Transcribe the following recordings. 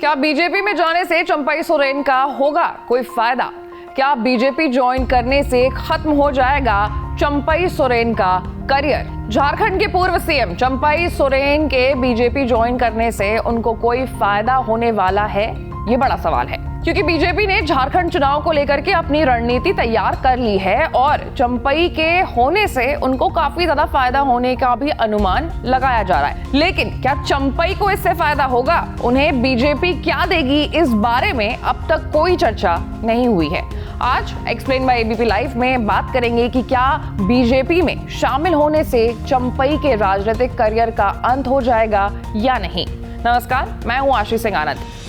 क्या बीजेपी में जाने से चंपई सोरेन का होगा कोई फायदा? क्या बीजेपी ज्वाइन करने से खत्म हो जाएगा चंपई सोरेन का करियर? झारखंड के पूर्व सीएम चंपई सोरेन के बीजेपी ज्वाइन करने से उनको कोई फायदा होने वाला है? ये बड़ा सवाल है, क्योंकि बीजेपी ने झारखंड चुनाव को लेकर के अपनी रणनीति तैयार कर ली है और चंपई के होने से उनको काफी ज्यादा फायदा होने का भी अनुमान लगाया जा रहा है। लेकिन क्या चंपई को इससे फायदा होगा? उन्हें बीजेपी क्या देगी, इस बारे में अब तक कोई चर्चा नहीं हुई है। आज एक्सप्लेन बाय एबीपी लाइव में बात करेंगे कि क्या बीजेपी में शामिल होने से चंपई के राजनीतिक करियर का अंत हो जाएगा या नहीं। नमस्कार, मैं हूं आशीष सिंह आनंद।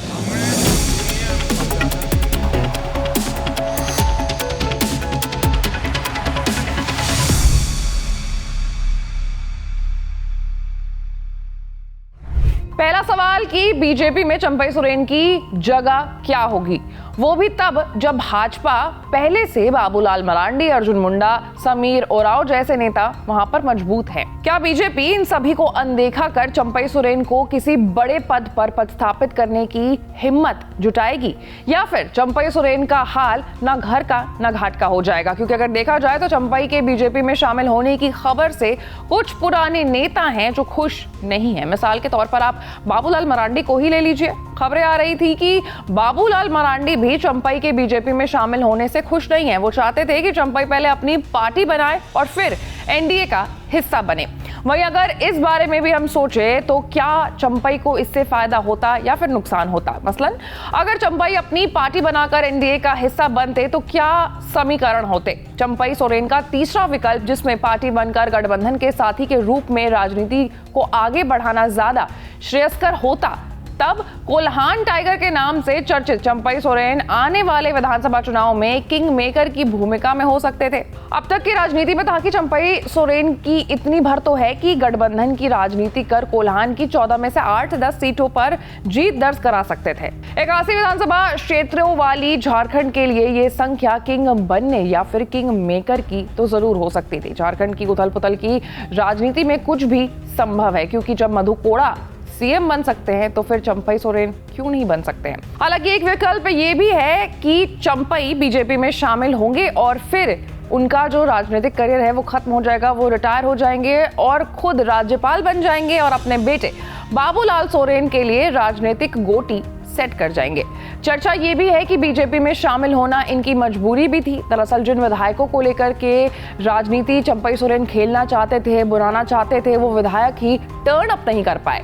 पहला सवाल कि बीजेपी में चंपई सोरेन की जगह क्या होगी, वो भी तब जब भाजपा पहले से बाबूलाल मरांडी, अर्जुन मुंडा, समीर ओरांव जैसे नेता वहां पर मजबूत हैं। क्या बीजेपी इन सभी को अनदेखा कर चंपई सोरेन को किसी बड़े पद पर पदस्थापित करने की हिम्मत जुटाएगी, या फिर चंपई सोरेन का हाल ना घर का ना घाट का हो जाएगा? क्योंकि अगर देखा जाए तो चंपई के बीजेपी में शामिल होने की खबर से कुछ पुराने नेता हैं जो खुश नहीं है। मिसाल के तौर पर आप बाबूलाल मरांडी को ही ले लीजिए। खबरें आ रही थी कि बाबूलाल मरांडी भी चंपई के बीजेपी में शामिल होने से खुश नहीं है। वो चाहते थे कि चंपई पहले अपनी पार्टी बनाए और फिर एनडीए का हिस्सा बने। वहीं अगर इस बारे में भी हम सोचे तो क्या चंपई को इससे फायदा होता या फिर नुकसान होता? मसलन अगर चंपई अपनी पार्टी बनाकर एनडीए का हिस्सा बनते तो क्या समीकरण होते? चंपई सोरेन का तीसरा विकल्प, जिसमें पार्टी बनकर गठबंधन के साथी के रूप में राजनीति को आगे बढ़ाना ज्यादा श्रेयस्कर होता। तब कोल्हान टाइगर के नाम से चर्चित चंपई सोरेन आने वाले विधानसभा चुनाव में किंग मेकर की भूमिका में हो सकते थे। अब तक की राजनीति में था कि चंपई सोरेन की इतनी भर तो है कि गठबंधन की राजनीति कर कोल्हान की 14 में से 8-10 सीटों पर जीत दर्ज करा सकते थे। 81 विधानसभा क्षेत्रों वाली झारखंड के लिए ये संख्या किंग बनने या फिर किंग मेकर की तो जरूर हो सकती थी। झारखंड की उथल पुथल की राजनीति में कुछ भी संभव है, क्योंकि जब मधु कोड़ा सीएम बन सकते हैं तो फिर चंपई सोरेन क्यों नहीं बन सकते हैं? हालांकि एक विकल्प ये भी है कि चंपई बीजेपी में शामिल होंगे और फिर उनका जो राजनीतिक करियर है वो खत्म हो जाएगा, वो रिटायर हो जाएंगे और खुद राज्यपाल बन जाएंगे और अपने बेटे बाबूलाल सोरेन के लिए राजनीतिक गोटी सेट कर जाएंगे। चर्चा ये भी है कि बीजेपी में शामिल होना इनकी मजबूरी भी थी। दरअसल जिन विधायकों को लेकर के राजनीति चंपई सोरेन खेलना चाहते थे, बुलाना चाहते थे, वो विधायक ही टर्न अप नहीं कर पाए।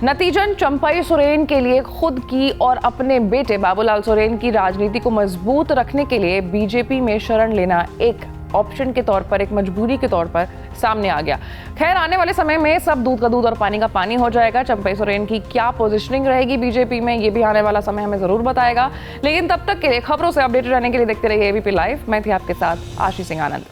नतीजन चंपई सोरेन के लिए खुद की और अपने बेटे बाबूलाल सोरेन की राजनीति को मजबूत रखने के लिए बीजेपी में शरण लेना एक ऑप्शन के तौर पर, एक मजबूरी के तौर पर सामने आ गया। खैर, आने वाले समय में सब दूध का दूध और पानी का पानी हो जाएगा। चंपई सोरेन की क्या पोजीशनिंग रहेगी बीजेपी में, ये भी आने वाला समय हमें जरूर बताएगा। लेकिन तब तक के लिए खबरों से अपडेटेड रहने के लिए देखते रहिए एबीपी लाइव। मैं थी आपके साथ आशीष सिंह आनंद।